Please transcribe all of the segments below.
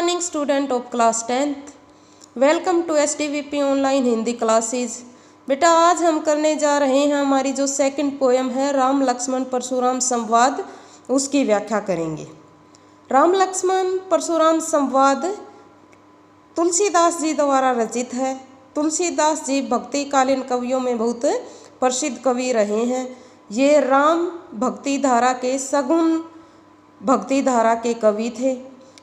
Morning student of class 10th। Welcome to STVP online Hindi classes. बेटा आज हम करने जा रहे हैं हमारी जो सेकंड पोएम है राम लक्ष्मण परशुराम संवाद, उसकी व्याख्या करेंगे। राम लक्ष्मण परशुराम संवाद तुलसीदास जी द्वारा रचित है। तुलसीदास जी भक्तिकालीन कवियों में बहुत प्रसिद्ध कवि रहे हैं। ये राम भक्ति धारा के सगुण भक्ति धारा के कवि थे।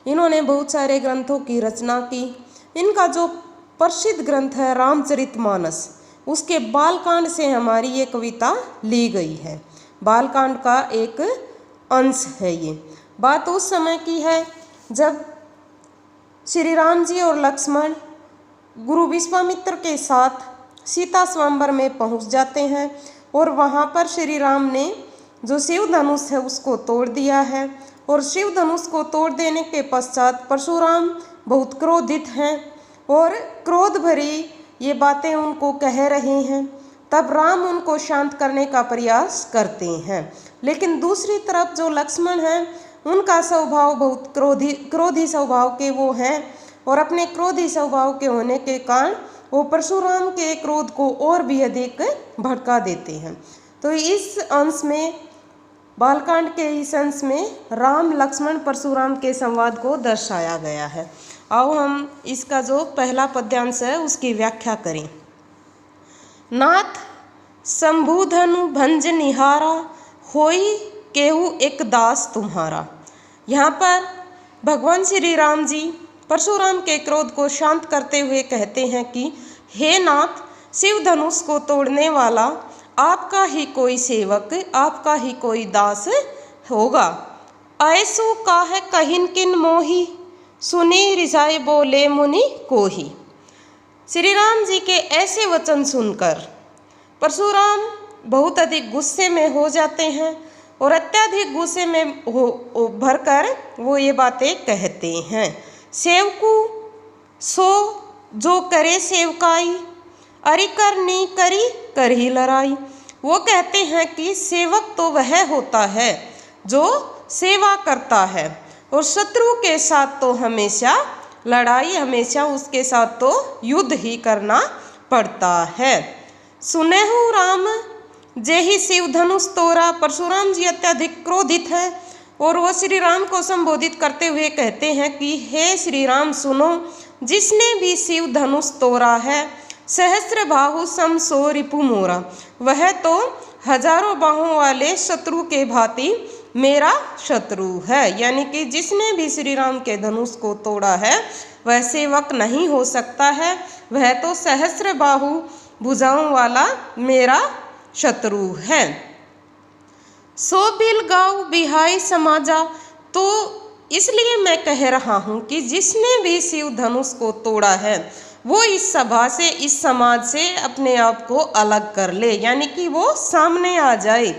इन्होंने बहुत सारे ग्रंथों की रचना की। इनका जो प्रसिद्ध ग्रंथ है रामचरितमानस, उसके बालकांड से हमारी ये कविता ली गई है। बालकांड का एक अंश है। ये बात उस समय की है जब श्री राम जी और लक्ष्मण गुरु विश्वामित्र के साथ सीता स्वयंवर में पहुंच जाते हैं और वहां पर श्री राम ने जो शिव धनुष है उसको तोड़ दिया है। और शिव धनुष को तोड़ देने के पश्चात परशुराम बहुत क्रोधित हैं और क्रोध भरी ये बातें उनको कह रहे हैं। तब राम उनको शांत करने का प्रयास करते हैं, लेकिन दूसरी तरफ जो लक्ष्मण हैं उनका स्वभाव बहुत क्रोधी स्वभाव के वो हैं और अपने क्रोधी स्वभाव के होने के कारण वो परशुराम के क्रोध को और भी अधिक भड़का देते हैं। तो इस अंश में, बालकांड के इस अंश में राम लक्ष्मण परशुराम के संवाद को दर्शाया गया है। आओ हम इसका जो पहला पद्यांश है उसकी व्याख्या करें। नाथ शंभुधनु भंज निहारा, होई केहू एक दास तुम्हारा। यहाँ पर भगवान श्री राम जी परशुराम के क्रोध को शांत करते हुए कहते हैं कि हे नाथ, शिव धनुष को तोड़ने वाला आपका ही कोई सेवक, आपका ही कोई दास होगा। ऐसो का है कहिन किन मोही, सुनी रिसाए बोले मुनि कोही। श्री राम जी के ऐसे वचन सुनकर परशुराम बहुत अधिक गुस्से में हो जाते हैं और अत्यधिक गुस्से में भरकर वो ये बातें कहते हैं। सेवकू सो जो करे सेवकाई, अरि करनी करी करही लड़ाई। वो कहते हैं कि सेवक तो वह होता है जो सेवा करता है और शत्रु के साथ तो हमेशा लड़ाई, हमेशा उसके साथ तो युद्ध ही करना पड़ता है। सुनेहु राम जेहि शिव धनुष तोड़ा। परशुराम जी अत्यधिक क्रोधित है और वो श्री राम को संबोधित करते हुए कहते हैं कि हे श्री राम सुनो, जिसने भी शिव धनुष तोड़ा है, सहस्र बाहु सम सो रिपु मोरा, वह तो हजारों बाहों वाले शत्रु के भांति मेरा शत्रु है। यानी कि जिसने भी श्री राम के धनुष को तोड़ा है वह सेवक नहीं हो सकता है, वह तो सहस्र बाहु भुजाओं वाला मेरा शत्रु है। सो बिल गाँव बिहाई समाजा, तो इसलिए मैं कह रहा हूँ कि जिसने भी शिव धनुष को तोड़ा है वो इस सभा से, इस समाज से अपने आप को अलग कर ले, यानी कि वो सामने आ जाए।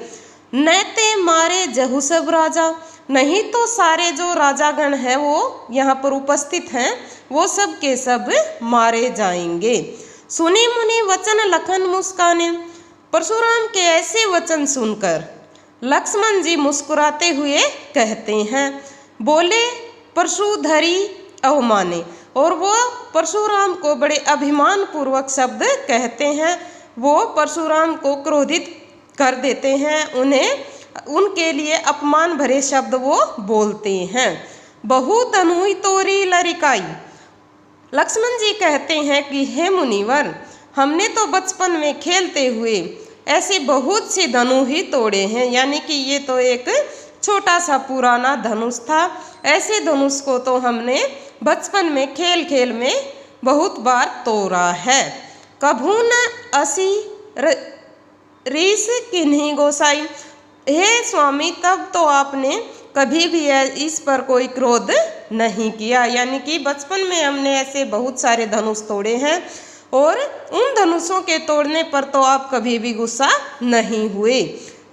नैते मारे जहु सब राजा, नहीं तो सारे जो राजागण हैं वो यहाँ पर उपस्थित हैं वो सब के सब मारे जाएंगे। सुनी मुनि वचन लखन मुस्काने। परशुराम के ऐसे वचन सुनकर लक्ष्मण जी मुस्कुराते हुए कहते हैं, बोले परशुधरी अवमाने। और वो परशुराम को बड़े अभिमान पूर्वक शब्द कहते हैं। वो परशुराम को क्रोधित कर देते हैं, उन्हें उनके लिए अपमान भरे शब्द वो बोलते हैं। बहु धनुई तोरी लरिकाई। लक्ष्मण जी कहते हैं कि हे मुनिवर, हमने तो बचपन में खेलते हुए ऐसे बहुत से धनु ही तोड़े हैं, यानी कि ये तो एक छोटा सा पुराना धनुष था। ऐसे धनुष को तो हमने बचपन में खेल खेल में बहुत बार तोड़ा है। कभू न असी रीस किन्हीं गोसाई। हे स्वामी, तब तो आपने कभी भी इस पर कोई क्रोध नहीं किया, यानी कि बचपन में हमने ऐसे बहुत सारे धनुष तोड़े हैं और उन धनुषों के तोड़ने पर तो आप कभी भी गुस्सा नहीं हुए।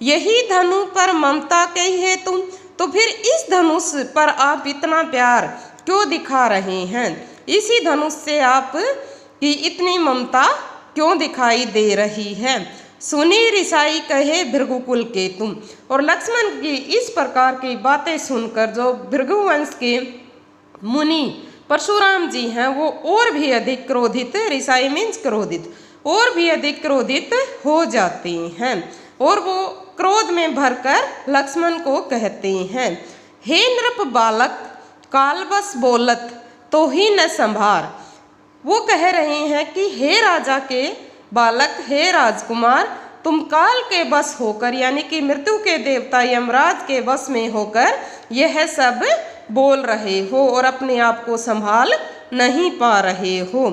यही धनु पर ममता कही है तुम, तो फिर इस धनुष पर आप इतना प्यार क्यों दिखा रहे हैं? इसी धनुष से आप की इतनी ममता क्यों दिखाई दे रही है? सुनी रिसाई कहे भृगुकुल के तुम। और लक्ष्मण की इस प्रकार की बातें सुनकर जो भृगुवंश के मुनि परशुराम जी हैं वो और भी अधिक क्रोधित, रिसाई मीन्स क्रोधित, और भी अधिक क्रोधित हो जाते हैं और वो क्रोध में भरकर लक्ष्मण को कहते हैं, हे नृप बालक कालबस बोलत तो ही न संभार। वो कह रहे हैं कि हे राजा के बालक, हे राजकुमार, तुम काल के बस होकर यानी कि मृत्यु के देवता यमराज के बस में होकर यह सब बोल रहे हो और अपने आप को संभाल नहीं पा रहे हो।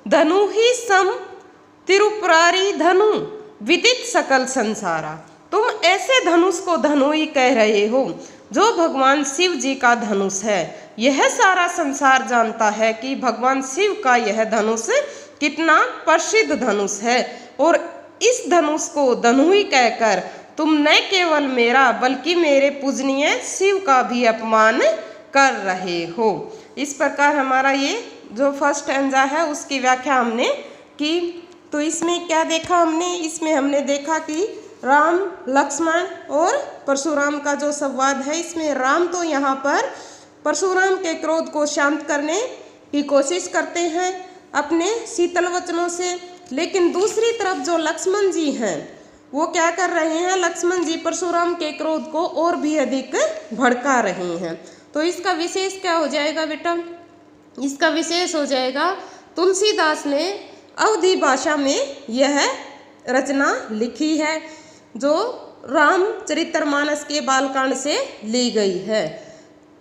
धनु ही सम तिरुपुरारी धनु विदित सकल संसारा। तुम ऐसे धनुष को धनु ही कह रहे हो जो भगवान शिव जी का धनुष है। यह सारा संसार जानता है कि भगवान शिव का यह धनुष कितना प्रसिद्ध धनुष है और इस धनुष को धनु ही कहकर तुम न केवल मेरा बल्कि मेरे पूजनीय शिव का भी अपमान कर रहे हो। इस प्रकार हमारा ये जो फर्स्ट स्टैंजा है उसकी व्याख्या हमने की। तो इसमें क्या देखा हमने? इसमें हमने देखा कि राम, लक्ष्मण और परशुराम का जो संवाद है, इसमें राम तो यहाँ पर परशुराम के क्रोध को शांत करने की कोशिश करते हैं अपने शीतल वचनों से, लेकिन दूसरी तरफ जो लक्ष्मण जी हैं वो क्या कर रहे हैं? लक्ष्मण जी परशुराम के क्रोध को और भी अधिक भड़का रहे हैं। तो इसका विशेष क्या हो जाएगा बेटा? इसका विशेष हो जाएगा तुलसीदास ने अवधी भाषा में यह रचना लिखी है जो रामचरितमानस के बालकांड से ली गई है।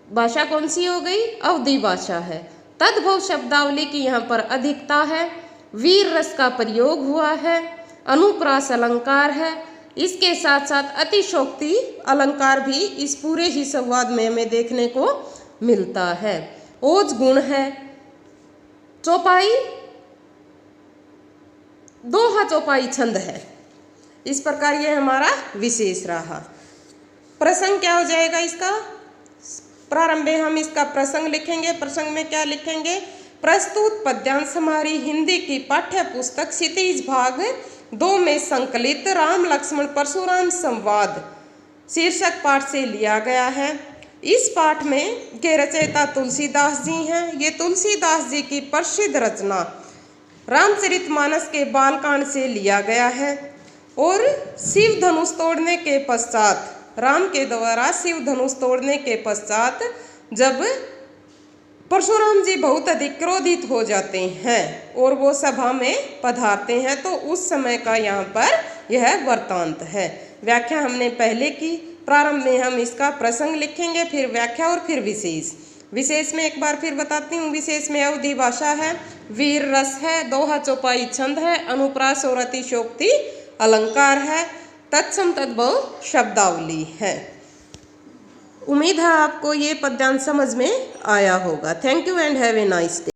भाषा कौन सी हो गई? अवधी भाषा है। तद्भव शब्दावली की यहाँ पर अधिकता है, वीर रस का प्रयोग हुआ है, अनुप्रास अलंकार है, इसके साथ साथ अतिशोक्ति अलंकार भी इस पूरे ही संवाद में हमें देखने को मिलता है। ओज गुण है, चौपाई दोहा चौपाई छंद है। इस प्रकार ये हमारा विशेष रहा। प्रसंग क्या हो जाएगा इसका? प्रारंभ में हम इसका प्रसंग लिखेंगे। प्रसंग में क्या लिखेंगे? प्रस्तुत पद्यांश हमारी हिंदी की पाठ्य पुस्तक क्षितिज भाग 2 में संकलित राम लक्ष्मण परशुराम संवाद शीर्षक पाठ से लिया गया है। इस पाठ में के रचयिता तुलसीदास जी हैं। ये तुलसीदास जी की प्रसिद्ध रचना रामचरितमानस के बालकांड से लिया गया है और शिव धनुष तोड़ने के पश्चात, राम के द्वारा शिव धनुष तोड़ने के पश्चात जब परशुराम जी बहुत अधिक क्रोधित हो जाते हैं और वो सभा में पधारते हैं, तो उस समय का यहाँ पर यह वृत्तांत है। व्याख्या हमने पहले की। प्रारंभ में हम इसका प्रसंग लिखेंगे, फिर व्याख्या और फिर विशेष। विशेष में एक बार फिर बताती हूँ। विशेष में अवधी भाषा है, वीर रस है, दोहा चौपाई छंद है, अनुप्रास और अतिशोक्ति अलंकार है, तत्सम तद्भव शब्दावली है। उम्मीद है आपको ये पद्यांश समझ में आया होगा। Thank you and have a nice day.